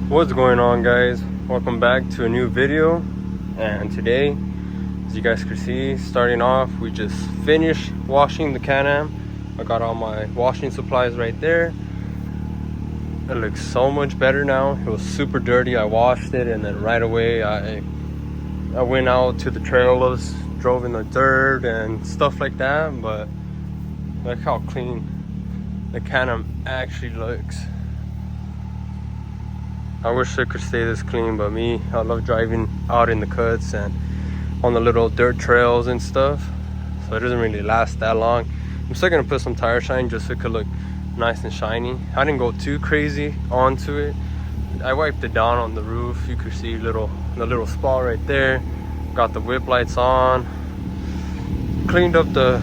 What's going on, guys? Welcome back to a new video. And today, as you guys can see, starting off, we just finished washing the Can-Am. I got all my washing supplies right there. It looks so much better now. It was super dirty. I washed it, and then right away I went out to the trailers, drove in the dirt and stuff like that. But look how clean the Can-Am actually looks. I wish it could stay this clean, but me, I love driving out in the cuts and on the little dirt trails and stuff, so it doesn't really last that long. I'm still gonna put some tire shine just so it could look nice and shiny. I didn't go too crazy onto it. I wiped it down on the roof. You could see the little spot right there. Got the whip lights on. Cleaned up the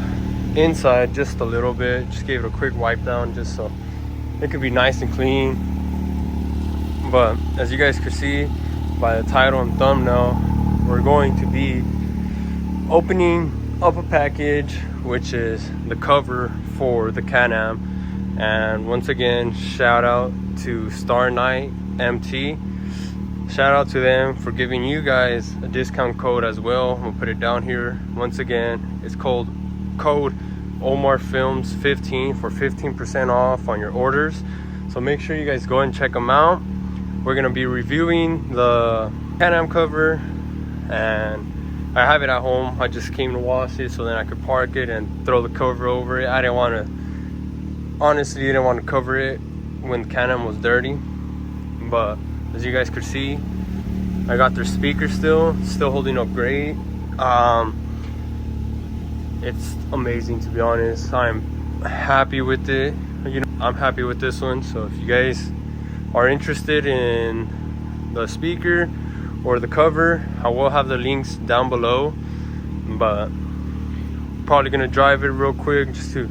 inside just a little bit. Just gave it a quick wipe down just so it could be nice and clean. But as you guys can see by the title and thumbnail, we're going to be opening up a package, which is the cover for the Can-Am. And once again, shout out to Starknightmt. Shout out to them for giving you guys a discount code as well. We'll put it down here. Once again, it's called code OmarFilms15 for 15% off on your orders. So make sure you guys go and check them out. We're gonna be reviewing the Can-Am cover, and I have it at home. I just came to wash it so then I could park it and throw the cover over it. I honestly didn't want to cover it when the Can-Am was dirty. But as you guys could see, I got their speaker still holding up great. It's amazing, to be honest. I'm happy with it. I'm happy with this one. So if you guys are interested in the speaker or the cover, I will have the links down below. But probably gonna drive it real quick just to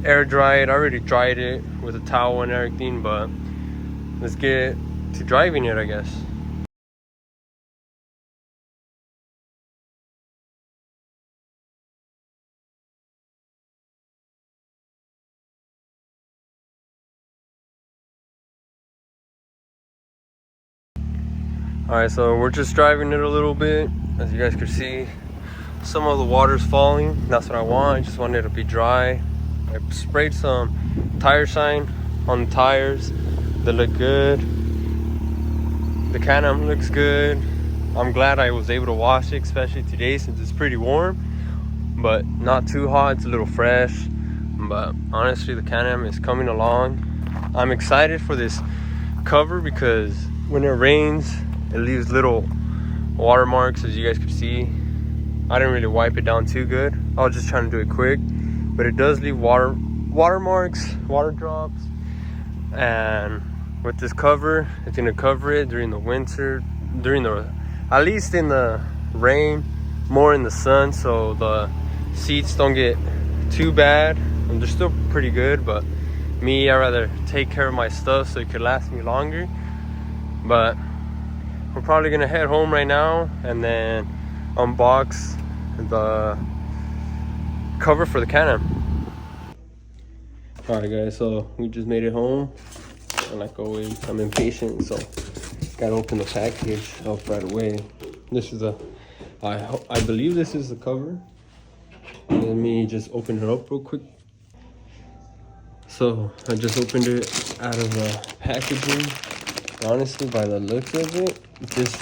air dry it. I already dried it with a towel and everything, but let's get to driving it, I guess. Alright, so we're just driving it a little bit. As you guys can see, some of the water's falling. That's what I want. I just want it to be dry. I sprayed some tire shine on the tires. They look good. The Can-Am looks good. I'm glad I was able to wash it, especially today since it's pretty warm, but not too hot. It's a little fresh. But honestly, the Can-Am is coming along. I'm excited for this cover because when it rains, it leaves little watermarks, as you guys can see. I didn't really wipe it down too good. I was just trying to do it quick, but it does leave watermarks, water drops. And with this cover, it's gonna cover it during the winter, at least in the rain, more in the sun, so the seats don't get too bad. And they're still pretty good, but me, I rather take care of my stuff so it could last me longer. But we're probably gonna head home right now and then unbox the cover for the Can-Am. Alright guys, so we just made it home, and like always, I'm impatient, so gotta open the package up right away. This is I believe this is the cover. Let me just open it up real quick. So I just opened it out of the packaging. Honestly, by the looks of it, just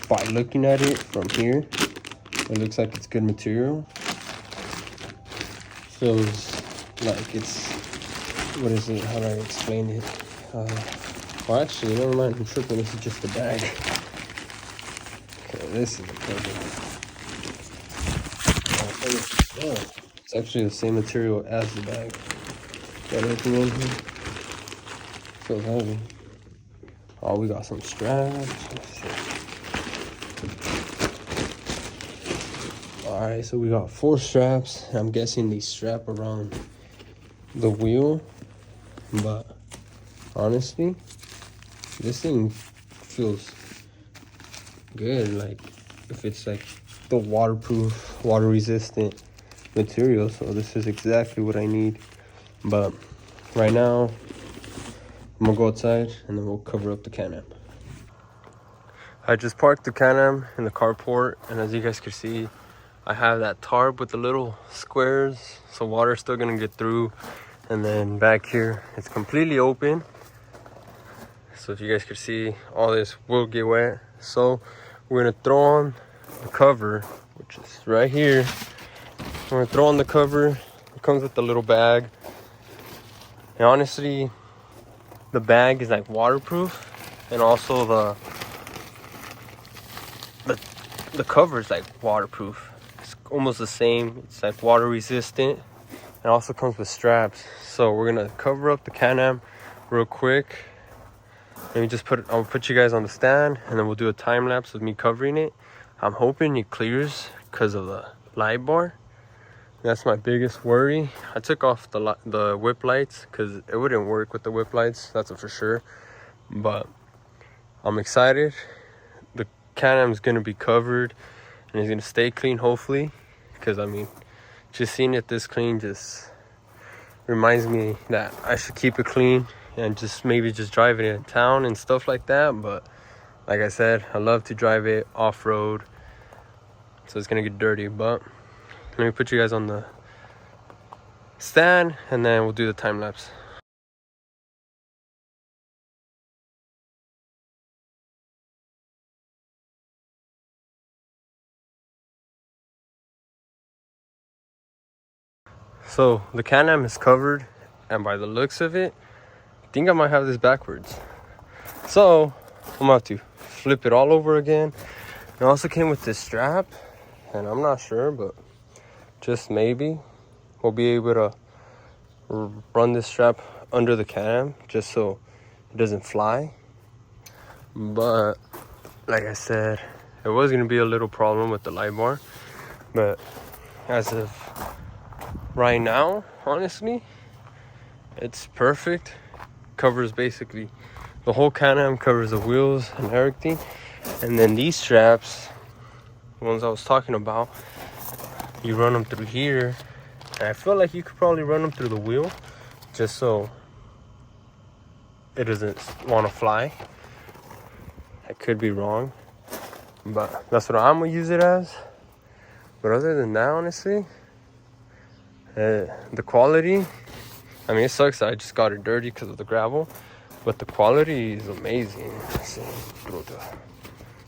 by looking at it from here, it looks like it's good material. Feels like it's, what is it, how do I explain it? Well, actually, never mind, I'm tripping. This is just the bag. Okay, this is the cover. Oh, it's actually the same material as the bag. Got everything in here. Feels heavy. Oh, we got some straps. Alright, so we got 4 straps. I'm guessing they strap around the wheel. But honestly, this thing feels good. Like, if it's like the waterproof, water resistant material. So this is exactly what I need. But right now, I'm gonna go outside and then we'll cover up the Can-Am. I just parked the Can-Am in the carport, and as you guys can see, I have that tarp with the little squares, so water's still gonna get through. And then back here, it's completely open. So if you guys can see, all this will get wet. So we're gonna throw on the cover, which is right here. We're gonna throw on the cover. It comes with a little bag. And honestly, the bag is like waterproof, and also the cover is like waterproof. It's almost the same. It's like water resistant. It also comes with straps. So we're gonna cover up the Can-Am real quick. Let me just I'll put you guys on the stand, and then we'll do a time lapse of me covering it. I'm hoping it clears because of the light bar. That's my biggest worry. I took off the whip lights because it wouldn't work with the whip lights, that's for sure. But I'm excited. The Can-Am is gonna be covered and it's gonna stay clean, hopefully. Because I mean, just seeing it this clean just reminds me that I should keep it clean and just maybe just drive it in town and stuff like that. But like I said, I love to drive it off-road, so it's gonna get dirty. But let me put you guys on the stand, and then we'll do the time lapse. So the Can-Am is covered, and by the looks of it, I think I might have this backwards. So I'm gonna have to flip it all over again. It also came with this strap, and I'm not sure, but just maybe we'll be able to run this strap under the Can-Am just so it doesn't fly. But like I said, it was gonna be a little problem with the light bar, but as of right now, honestly, it's perfect. Covers basically the whole Can-Am, covers the wheels and everything. And then these straps, the ones I was talking about, you run them through here, and I feel like you could probably run them through the wheel just so it doesn't want to fly. I could be wrong, but that's what I'm gonna use it as. But other than that, honestly, the quality, I mean, it sucks that I just got it dirty because of the gravel, but the quality is amazing. Let's see,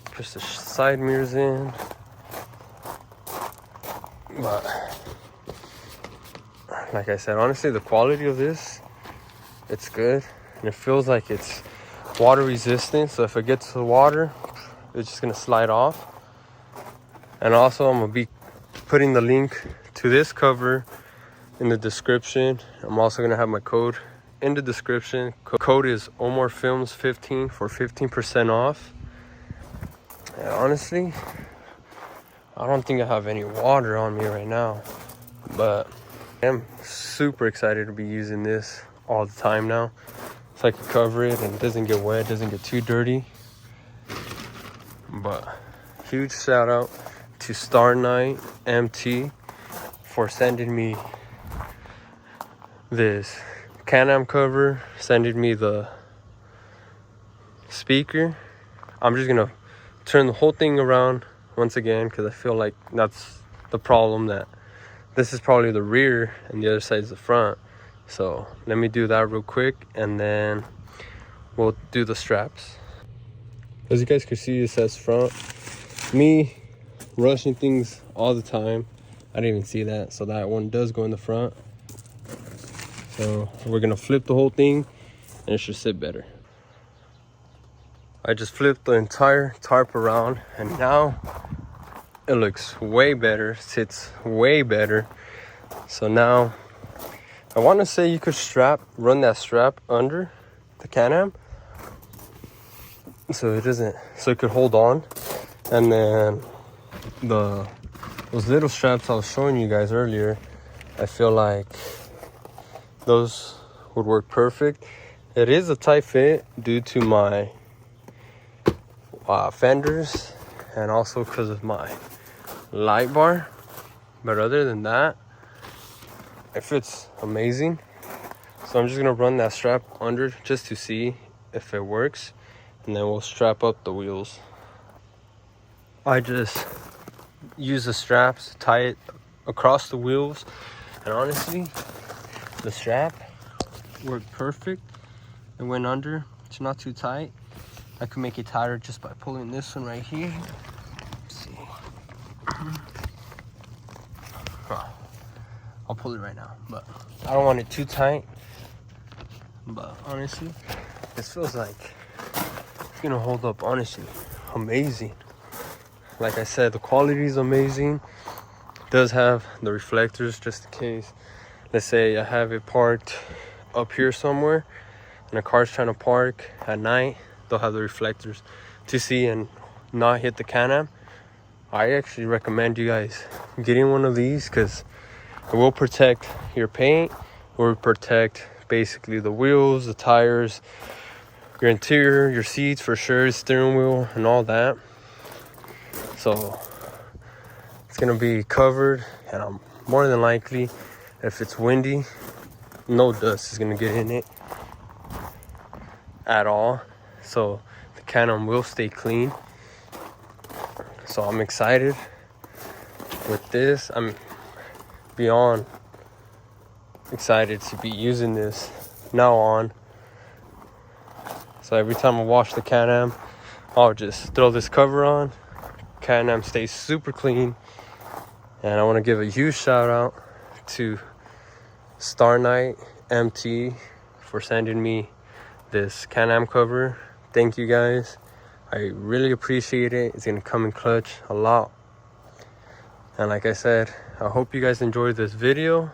push the side mirrors in. But like I said, honestly, the quality of this, it's good, and it feels like it's water resistant, so if it gets to the water, it's just gonna slide off. And also, I'm gonna be putting the link to this cover in the description. I'm also gonna have my code in the description. Code is OMORFilms15 for 15% off. And honestly, I don't think I have any water on me right now, but I'm super excited to be using this all the time now, so I can cover it and it doesn't get wet, doesn't get too dirty. But huge shout out to Starknightmt for sending me this Can-Am cover, sending me the speaker. I'm just gonna turn the whole thing around once again because I feel like that's the problem, that this is probably the rear and the other side is the front. So let me do that real quick, and then we'll do the straps. As you guys can see, it says front. Me rushing things all the time, I didn't even see that, so that one does go in the front. So we're gonna flip the whole thing and it should sit better. I just flipped the entire tarp around, and now it looks way better, sits way better. So now I want to say you could run that strap under the Can-Am so it could hold on. And then those little straps I was showing you guys earlier, I feel like those would work perfect. It is a tight fit due to my fenders and also because of my light bar, but other than that, it fits amazing. So I'm just gonna run that strap under just to see if it works, and then we'll strap up the wheels. I just use the straps to tie it across the wheels, and honestly, the strap worked perfect. It went under. It's not too tight. I could make it tighter just by pulling this one right here. Let's see. Oh, I'll pull it right now, but I don't want it too tight. But honestly, this feels like it's gonna hold up. Honestly, amazing. Like I said, the quality is amazing. It does have the reflectors just in case. Let's say I have it parked up here somewhere and a car's trying to park at night, they'll have the reflectors to see and not hit the Can-Am. I actually recommend you guys getting one of these because it will protect your paint, it will protect basically the wheels, the tires, your interior, your seats for sure, steering wheel and all that. So it's gonna be covered, and I'm more than likely, if it's windy, no dust is gonna get in it at all. So the Can-Am will stay clean. So I'm excited with this. I'm beyond excited to be using this now on. So every time I wash the Can-Am, I'll just throw this cover on. Can-Am stays super clean. And I want to give a huge shout out to Starknightmt for sending me this Can-Am cover. Thank you guys. I really appreciate it. It's gonna come in clutch a lot. And like I said, I hope you guys enjoyed this video.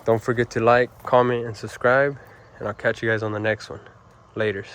Don't forget to like, comment, and subscribe. And I'll catch you guys on the next one. Laters.